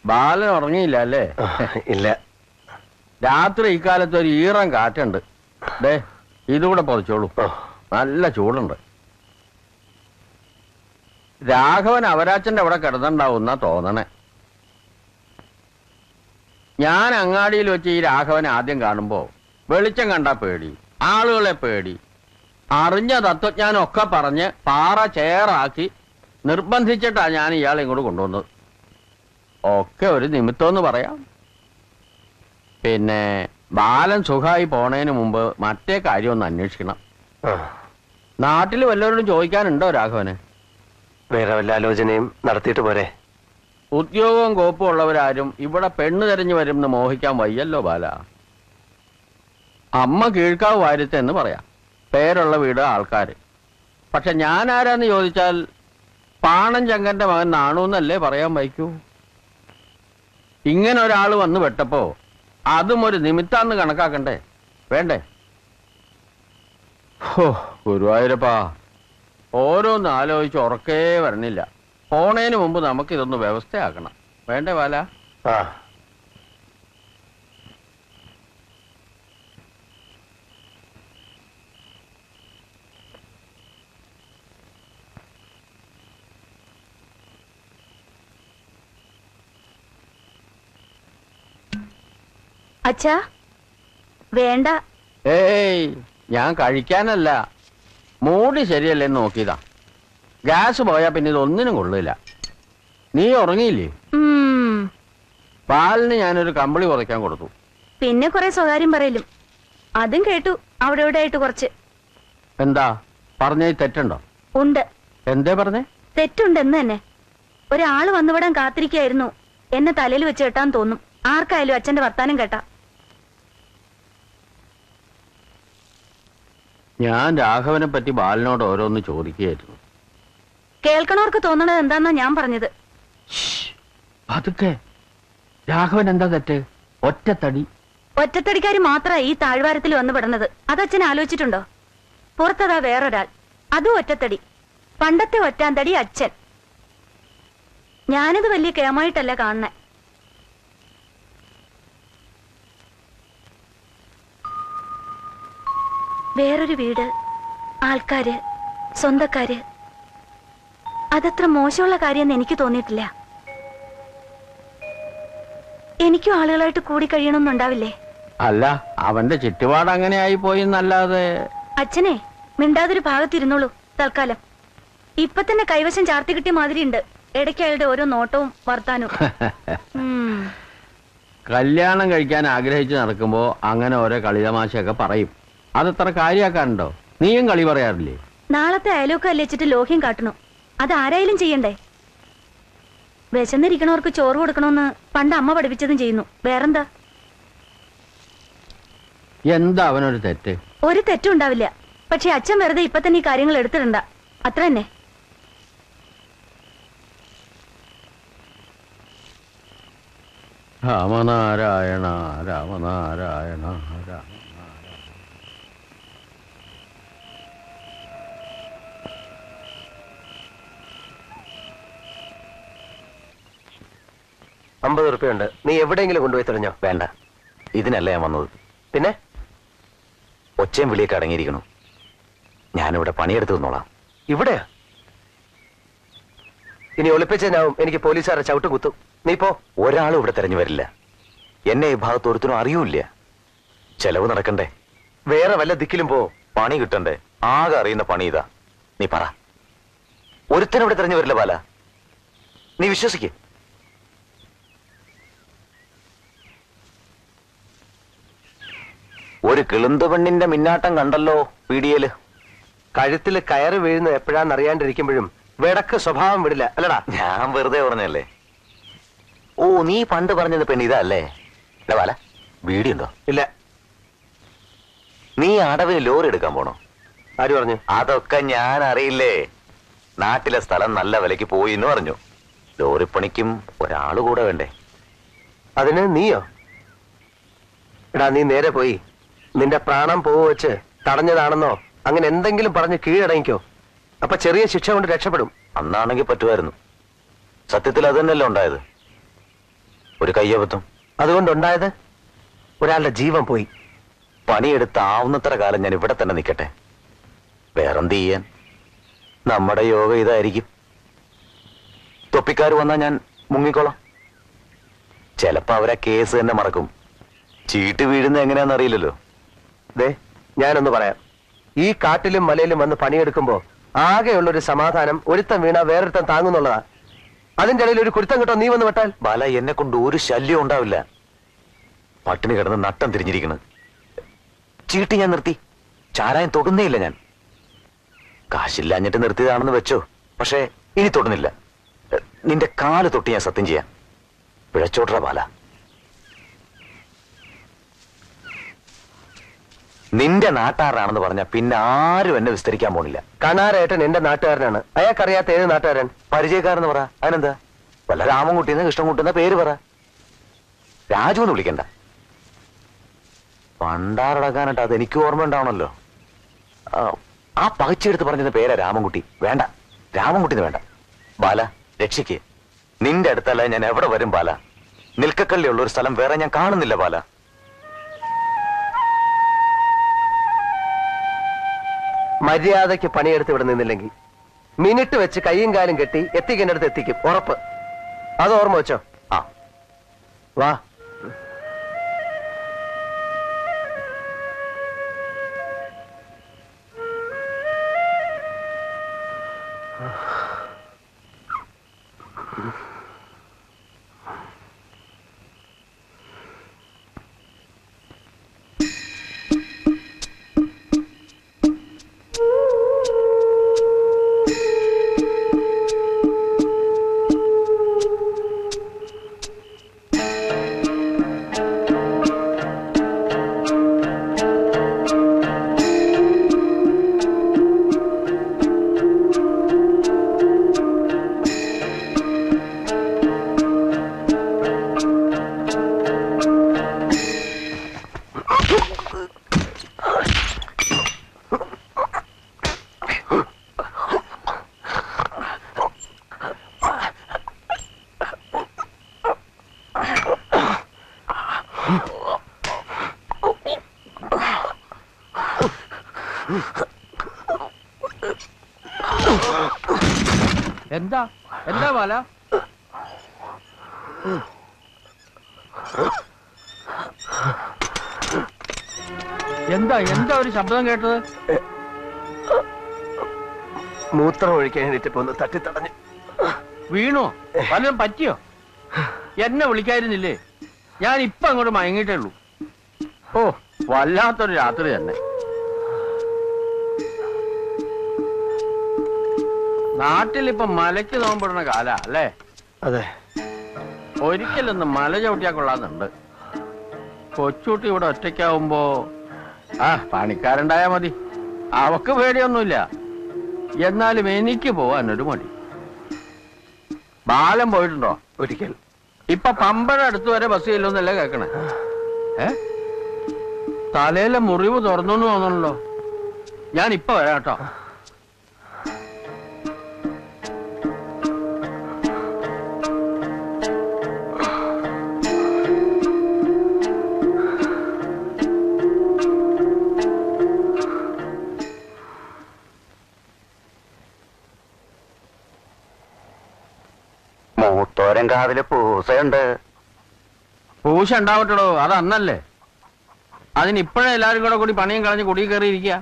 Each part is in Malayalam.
ബാലൻ ഉറങ്ങിയില്ല അല്ലേ? ഇല്ല. രാത്രി ഇക്കാലത്ത് ഒരു ഈറൻ കാറ്റുണ്ട്. ഡേ ഇതുകൂടെ പൊതിച്ചോളൂ, നല്ല ചൂടുണ്ട്. രാഘവൻ അവരാച്ചന്റെ അവിടെ കിടന്നുണ്ടാവുന്ന തോന്നണേ. ഞാൻ അങ്ങാടിയിൽ വെച്ച് ഈ രാഘവനെ ആദ്യം കാണുമ്പോ വെളിച്ചം കണ്ടാ പേടി, ആളുകളെ പേടി, അറിഞ്ഞ തത്വജ്ഞാനം ഒക്കെ പറഞ്ഞ് പാറ ചേറാക്കി നിർബന്ധിച്ചിട്ടാ ഞാൻ ഇയാളെ ഇങ്ങോട്ട് കൊണ്ടുവന്നത്. ഒക്കെ ഒരു നിമിത്തമെന്ന് പറയാം. പിന്നെ ബാലൻ സുഖമായി പോണേന് മുമ്പ് മറ്റേ കാര്യം ഒന്ന് അന്വേഷിക്കണം. നാട്ടിൽ വല്ലവരോടും ചോദിക്കാനുണ്ടോ രാഘവന്? വേറെ വല്ല ആലോചനയും നടത്തിയിട്ട് പോരെ? ഉദ്യോഗവും കോപ്പും ഉള്ളവരാരും ഇവിടെ പെണ്ണ് തെരഞ്ഞു വരുമെന്ന് മോഹിക്കാൻ വയ്യല്ലോ ബാല. അമ്മ കീഴ്ക്കാവ് വാര്യത്തെ എന്ന് പറയാം, പേരുള്ള വീട്, ആൾക്കാര്. പക്ഷെ ഞാൻ ആരാന്ന് ചോദിച്ചാൽ പാണൻ ചങ്കന്റെ മകൻ നാണൂന്നല്ലേ പറയാൻ വയ്ക്കൂ. ഇങ്ങനെ ഒരാൾ വന്ന് പെട്ടപ്പോ അതും ഒരു നിമിത്താന്ന് കണക്കാക്കണ്ടേ? വേണ്ടേ? ഹോ ഗുരുവായൂരപ്പാ, ഓരോന്ന് ആലോചിച്ച് ഉറക്കേ വരണില്ല. പോണേന് മുമ്പ് നമുക്കിതൊന്ന് വ്യവസ്ഥയാക്കണം. വേണ്ടേ ബാല? അച്ഛാ വേണ്ട. ഏയ് ഞാൻ കഴിക്കാനല്ല, മൂടി ശരിയല്ലേന്ന് നോക്കിയതാ. ഗ്യാസ് പോയാ പിന്നെ ഇതൊന്നിനും കൊള്ളില്ല. നീ ഉറങ്ങിയില്ലേ? പാലിന് ഞാനൊരു കമ്പിളി കുറയ്ക്കാൻ കൊടുത്തു. പിന്നെ കുറെ സ്വകാര്യം പറയലും അതും കേട്ടു അവിടെ ഇവിടെ ആയിട്ട് കുറച്ച്. എന്താ പറഞ്ഞ തെറ്റുണ്ടോ? ഉണ്ട്. എന്തേ പറഞ്ഞേ? തെറ്റുണ്ടെന്ന് തന്നെ. ഒരാള് വന്നുവിടാൻ കാത്തിരിക്കായിരുന്നു. എന്നെ തലയിൽ വെച്ച് കെട്ടാൻ തോന്നും ആർക്കായാലും അച്ഛന്റെ വർത്താനം കേട്ടാ. ഞാൻ രാഘവനെ പറ്റി ബാലനോട് ഓരോന്ന് ചോദിക്കുകയായിരുന്നു. കേൾക്കണവർക്ക് തോന്നണത് എന്താന്നാ ഞാൻ പറഞ്ഞത്. അതൊക്കെ രാഘവൻ എന്താ തെറ്റ്? ഒറ്റത്തടി. ഒറ്റത്തടിക്കാര് മാത്രമാ ഈ താഴ്വാരത്തിൽ വന്നു പെടുന്നത്. അതച്ഛൻ ആലോചിച്ചിട്ടുണ്ടോ? പുറത്തതാ വേറൊരാൾ, അതും ഒറ്റത്തടി. പണ്ടത്തെ ഒറ്റാന്തടി അച്ഛൻ. ഞാനത് വലിയ കേമായിട്ടല്ല കാണണേ. വേറൊരു വീട്, ആൾക്കാര്, സ്വന്തക്കാര്, അതത്ര മോശമുള്ള കാര്യമെന്ന് എനിക്ക് തോന്നിയിട്ടില്ല. എനിക്കും ആളുകളായിട്ട് കൂടി കഴിയണമെന്നുണ്ടാവില്ലേ? അല്ല, അവന്റെ ചുറ്റുപാട് അങ്ങനെ ആയി പോയി എന്നല്ലാതെ. അച്ഛനെ മിണ്ടാതൊരു ഭാഗത്തിരുന്നോളൂ തൽക്കാലം. ഇപ്പൊ തന്നെ കൈവശം ചാർത്തി കിട്ടിയ മാതിരി ഉണ്ട് ഇടയ്ക്ക് അയാളുടെ ഓരോ നോട്ടവും വർത്താനവും. കല്യാണം കഴിക്കാൻ ആഗ്രഹിച്ച് നടക്കുമ്പോ അങ്ങനെ ഓരോ കളിതമാശയൊക്കെ പറയും. അതത്ര കാര്യാക്കാനുണ്ടോ? നീയും കളി പറയാറില്ലേ? നാളത്തെ അയലൊക്കെ അല്ലിച്ചിട്ട് ലോഹ്യം കാട്ടണു. അതാരായാലും ചെയ്യണ്ടേ? വിശന്നിരിക്കണവർക്ക് ചോറ് കൊടുക്കണമെന്ന് പണ്ട് അമ്മ പഠിപ്പിച്ചതും ചെയ്യുന്നു. വേറെന്താ? എന്താ അവനൊരു തെറ്റ്? ഒരു തെറ്റും ഉണ്ടാവില്ല. പക്ഷെ അച്ഛൻ വെറുതെ ഇപ്പൊ തന്നെ ഈ കാര്യങ്ങൾ എടുത്തിടണ്ട, അത്ര തന്നെ. രാമനാരായണ രാമനാരായണ രാമ. 50 ഉറുപ്പിയുണ്ട്. നീ എവിടെയെങ്കിലും കൊണ്ടുപോയി തെളിഞ്ഞോ? വേണ്ട, ഇതിനല്ല ഞാൻ വന്നത്. പിന്നെ ഒച്ചയും വിളിയൊക്കെ അടങ്ങിയിരിക്കണു. ഞാനിവിടെ പണിയെടുത്ത് തന്നോളാം. ഇവിടെയാ? ഇനി ഒളിപ്പിച്ചാവും എനിക്ക് പോലീസുകാരെ ചവിട്ട് കുത്തും. നീ പോ. ഒരാളും ഇവിടെ തെരഞ്ഞു വരില്ല. എന്നെ ഈ ഭാഗത്ത് ഒരുത്തിനും അറിയൂല്ല. ചെലവ് നടക്കണ്ടേ? വേറെ വല്ല ദിക്കിലും പോ. പണി കിട്ടണ്ടേ? ആകെ അറിയുന്ന പണി ഇതാ. നീ പറ, ഒരുത്തനും ഇവിടെ തെരഞ്ഞു വരില്ല ബാല. നീ വിശ്വസിക്കേ? ഒരു കിളുന്ത് പെണ്ണിന്റെ മിന്നാട്ടം കണ്ടല്ലോ പീഡിയയില്. കഴുത്തിൽ കയറ് വീഴുന്നത് എപ്പോഴാന്നറിയാണ്ടിരിക്കുമ്പോഴും വെടക്ക് സ്വഭാവം വിടില്ല അല്ലടാ. ഞാൻ വെറുതെ പറഞ്ഞല്ലേ. ഓ, നീ പണ്ട് പറഞ്ഞത് പെണ്ണ് ഇതല്ലേ? ബാല, വീടിയുണ്ടോ? ഇല്ല. നീ അടവിന് ലോറി എടുക്കാൻ പോണോ? ആര് പറഞ്ഞു? അതൊക്കെ ഞാൻ അറിയില്ലേ. നാട്ടിലെ സ്ഥലം നല്ല വിലക്ക് പോയി എന്ന് പറഞ്ഞു. ലോറിപ്പണിക്കും ഒരാള് കൂടെ വേണ്ടേ? അതിന് നീയോ? എടാ, നീ നേരെ പോയി നിന്റെ പ്രാണം പോവ് വെച്ച് തടഞ്ഞതാണെന്നോ അങ്ങനെ എന്തെങ്കിലും പറഞ്ഞ് കീഴടങ്ങിക്കോ. അപ്പൊ ചെറിയ ശിക്ഷ കൊണ്ട് രക്ഷപ്പെടും. അന്നാണെങ്കിൽ പറ്റുമായിരുന്നു. സത്യത്തിൽ അത് തന്നെയല്ലേ ഉണ്ടായത്. ഒരു കയ്യബദ്ധം. അതുകൊണ്ടുണ്ടായത് ഒരാളുടെ ജീവൻ പോയി. പണിയെടുത്ത് ആവുന്നത്ര കാലം ഞാൻ ഇവിടെ തന്നെ നിൽക്കട്ടെ. വേറെന്ത് ചെയ്യാൻ? നമ്മുടെ യോഗ ഇതായിരിക്കും. തൊപ്പിക്കാർ വന്നാൽ ഞാൻ മുങ്ങിക്കോളാം. ചിലപ്പോ അവരാ കേസ് തന്നെ മറക്കും. ചീട്ട് വീഴുന്ന എങ്ങനെയാണെന്ന് അറിയില്ലല്ലോ. ദേ, ഞാനൊന്ന് പറയാം. ഈ കാട്ടിലും മലയിലും വന്ന് പണിയെടുക്കുമ്പോ ആകെയുള്ളൊരു സമാധാനം ഒരുത്തം വീണ വേറൊരുത്തം താങ്ങുന്നുള്ളതാ. അതിന്റെ ഇടയിൽ ഒരു കുരുത്തം കിട്ടോ നീ വന്ന് വിട്ടാൽ? ബാല, എന്നെ കൊണ്ട് ഒരു ശല്യം ഉണ്ടാവില്ല. പട്ടിണി കിടന്ന് നട്ടം തിരിഞ്ഞിരിക്കണ്. ചീട്ട് ഞാൻ നിർത്തി. ചാരായം തൊടുന്നേ ഇല്ല ഞാൻ. കാശില്ലാഞ്ഞിട്ട് നിർത്തിയതാണെന്ന് വെച്ചോ, പക്ഷേ ഇനി തൊടുന്നില്ല. നിന്റെ കാല് തൊട്ട് ഞാൻ സത്യം ചെയ്യാം. പിഴച്ചോട്ടറ ബാല. നിന്റെ നാട്ടാറാണെന്ന് പറഞ്ഞ പിന്നെ ആരും എന്നെ വിസ്തരിക്കാൻ പോണില്ല. കണാരേട്ടൻ എന്റെ നാട്ടുകാരനാണ്. അയാൾക്കറിയാത്ത ഏത് നാട്ടുകാരൻ? പരിചയക്കാരെന്ന് പറ. അതിനെന്താ? വല്ല രാമൻകുട്ടിന്ന് കൃഷ്ണൻകുട്ടിന്ന പേര് പറ. രാജു എന്ന് വിളിക്കണ്ട. പണ്ടാറടക്കാനായിട്ട് അത് എനിക്ക് ഓർമ്മ ഉണ്ടാവണല്ലോ. ആ പകച്ചെടുത്ത് പറഞ്ഞിരുന്ന പേരാ രാമൻകുട്ടി. വേണ്ട, രാമൻകുട്ടിന്ന് വേണ്ട. ബാല, രക്ഷിക്ക്. നിന്റെ അടുത്തല്ല ഞാൻ എവിടെ വരും ബാല. നിൽക്കക്കള്ളിയുള്ള ഒരു സ്ഥലം വേറെ ഞാൻ കാണുന്നില്ല ബാല. മര്യാദയ്ക്ക് പണിയെടുത്ത് ഇവിടെ നിന്നില്ലെങ്കിൽ മിനിറ്റ് വെച്ച് കൈയും കാലും കെട്ടി എത്തിക്കേണ്ട അടുത്ത് എത്തിക്കും, ഉറപ്പ്. അത് ഓർമ്മ വെച്ചോ. ആ, വാ. എന്താ എന്താ ബാല? എന്താ എന്താ ഒരു ശബ്ദം കേട്ടത്? മൂത്രം ഒഴിക്കാൻ എണീറ്റപ്പോ ഒന്ന് തട്ടിത്തടഞ്ഞു. വീണോ? വല്ലതും പറ്റിയോ? എന്നെ വിളിക്കായിരുന്നില്ലേ? ഞാൻ ഇപ്പൊ അങ്ങോട്ട് മയങ്ങിട്ടേ ഉള്ളൂ. ഓ, വല്ലാത്തൊരു രാത്രി തന്നെ. നാട്ടിലിപ്പൊ മലയ്ക്ക് നോമ്പിടുന്ന കാല അല്ലേ? അതെ. ഒരിക്കലൊന്ന് മല ചവിട്ടിയാ കൊള്ളാന്നുണ്ട്. കൊച്ചുകുട്ടി ഇവിടെ ഒറ്റയ്ക്കാവുമ്പോ പണിക്കാരുണ്ടായാ മതി. അവക്ക് പേടിയൊന്നുമില്ല. എന്നാലും എനിക്ക് പോവാനൊരു മടി. ബാലം പോയിട്ടുണ്ടോ? ഒരിക്കൽ. ഇപ്പൊ പമ്പഴ അടുത്ത് വരെ ബസ് ചെല്ലുന്നല്ലേ കേക്കണേ? തലയിലെ മുറിവ് തുറന്നു തോന്നണല്ലോ. ഞാൻ ഇപ്പൊ വരാം കേട്ടോ. മൂത്തോരൻ കാതില് പൂസയുണ്ട്. പൂശ ഉണ്ടാവട്ടോ, അത് അന്നല്ലേ. അതിനിപ്പോഴേ എല്ലാരും കൂടി പണിയും കളഞ്ഞ് കുടി കയറിയിരിക്കുക.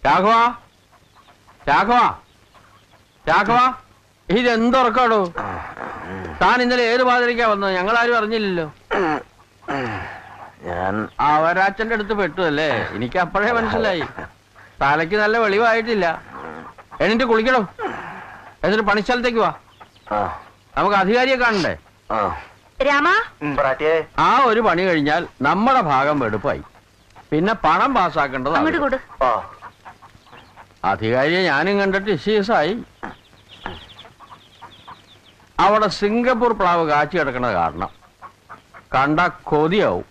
രാഘവ, രാഘവ, രാഘവ, ഇതെന്തുറക്കാടോ? താൻ ഇന്നലെ ഏത് പാതിരിക്കാ വന്നത്? ഞങ്ങളാരും അറിഞ്ഞില്ലല്ലോ. ഞാൻ അവരാച്ചന്റെ അടുത്ത് പെട്ടുവല്ലേ? എനിക്ക് അപ്പോഴേ മനസ്സിലായി. തലയ്ക്ക് നല്ല വെളിവായിട്ടില്ല. എന്നിട്ട് കുളിക്കണോ? എന്നിട്ട് പണിസ്ഥലത്തേക്ക് വാ. നമുക്ക് അധികാരിയെ കാണണ്ടേ? രാമാ, ആ ഒരു പണി കഴിഞ്ഞാൽ നമ്മുടെ ഭാഗം വെടുപ്പായി. പിന്നെ പണം പാസ്സാക്കേണ്ടത്. അധികാരിയെ ഞാനും കണ്ടിട്ട് ഇഷ്യൂസായി. അവിടെ സിംഗപ്പൂർ പ്ലാവ് കാച്ചി കിടക്കണത് കാരണം കണ്ട കൊതിയാവും.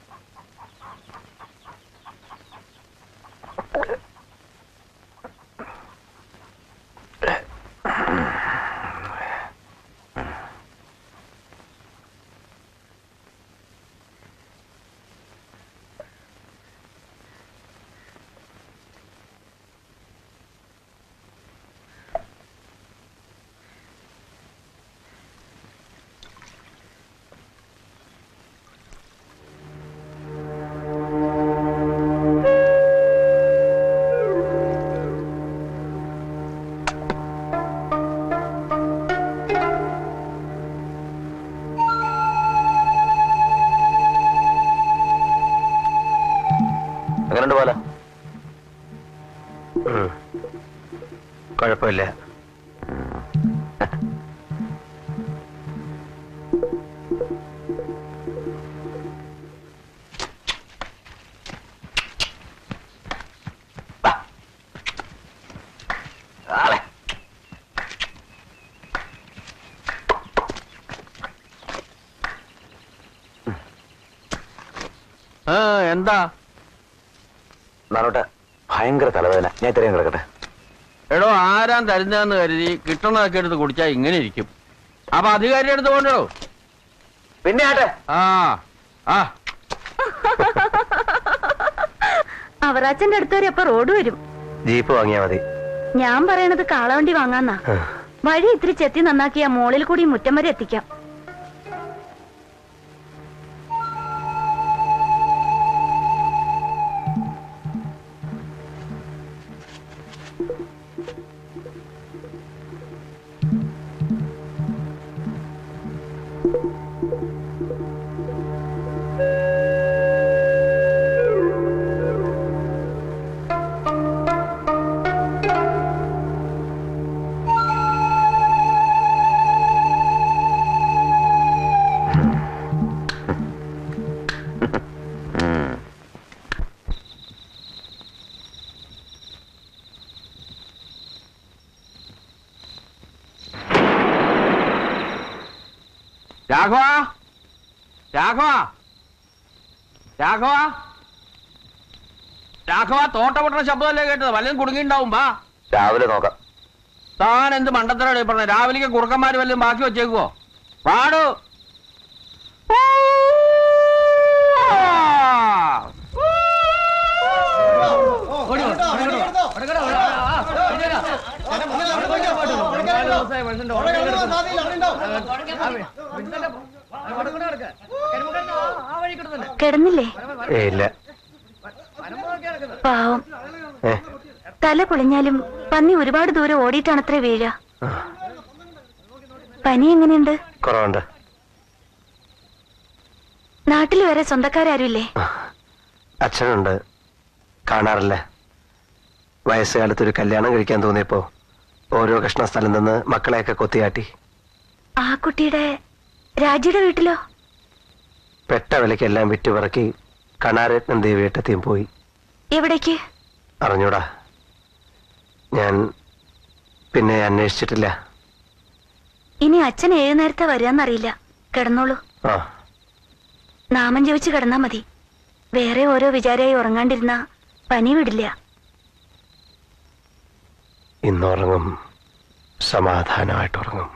എങ്ങനെയുണ്ട് പോലെ? കുഴപ്പമില്ല. എന്താ നാളോട്ടെ ഭയങ്കര തലവേദന. ഞാൻ ഇത്രയും കിടക്കട്ടെ. എടോ ആരാൻ തരുന്നതെന്ന് കരുതി കിട്ടണതൊക്കെ എടുത്ത് കുടിച്ചാ ഇങ്ങനെ ഇരിക്കും. അപ്പൊ അധികാരി എടുത്ത് കൊണ്ടോ. പിന്നെ ആട്ടെ. ആ ആ അവറാച്ചന്റെ അടുത്ത് വരെ അപ്പൊ റോഡ് വരും. ജീപ്പ് വാങ്ങിയാ മതി. ഞാൻ പറയണത് കാളവണ്ടി വാങ്ങാന്നാ. വഴി ഇത്തിരി ചെത്തി നന്നാക്കിയാ മോളിൽ കൂടി മുറ്റം വരെ എത്തിക്കാം. രാഘവ രാഘവ രാഘവ രാഘവ തോട്ട പൊട്ടണ ശബ്ദമല്ലേ കേട്ടത്? വല്ലതും കുടുങ്ങിണ്ടാവും. വാ, രാവിലെ നോക്കാം. താൻ എന്ത് മണ്ടത്തരടെ പറഞ്ഞ? രാവിലേക്ക് കുറുക്കന്മാര് വല്ലതും ബാക്കി വെച്ചേക്കുവോ? പാടു. കിടന്നില്ലേ? ഇല്ല. പാവം. തല പൊളിഞ്ഞാലും പന്നി ഒരുപാട് ദൂരം ഓടിയിട്ടാണത്രേ വീഴ. പനി എങ്ങനെയുണ്ട്? കുറവുണ്ട്. നാട്ടിൽ വരെ സ്വന്തക്കാരും? അച്ഛനുണ്ട്, കാണാറില്ല. വയസ്സുകാലത്തൊരു കല്യാണം കഴിക്കാൻ തോന്നിയപ്പോ ഓരോ കഷ്ണ സ്ഥലം നിന്ന് മക്കളെയൊക്കെ കൊത്തിയാട്ടി. ആ കുട്ടിയുടെ രാജിയുടെ വീട്ടിലോ? പെട്ട വിലക്കെല്ലാം വിറ്റുപിറക്കി കണാരത്നം ദേവിയേട്ടത്തെയും പോയി. എവിടേക്ക്? അറിഞ്ഞൂടാ. ഞാൻ പിന്നെ അന്വേഷിച്ചിട്ടില്ല. ഇനി അച്ഛൻ ഏത് നേരത്തെ വരികയെന്നറിയില്ല. കിടന്നോളൂ. ആ, നാമം ജപിച്ച് കിടന്നാ മതി. വേറെ ഓരോ വിചാരമായി ഉറങ്ങാണ്ടിരുന്ന പനി വിടില്ല. ഇന്നുറങ്ങും, സമാധാനമായിട്ടുറങ്ങും.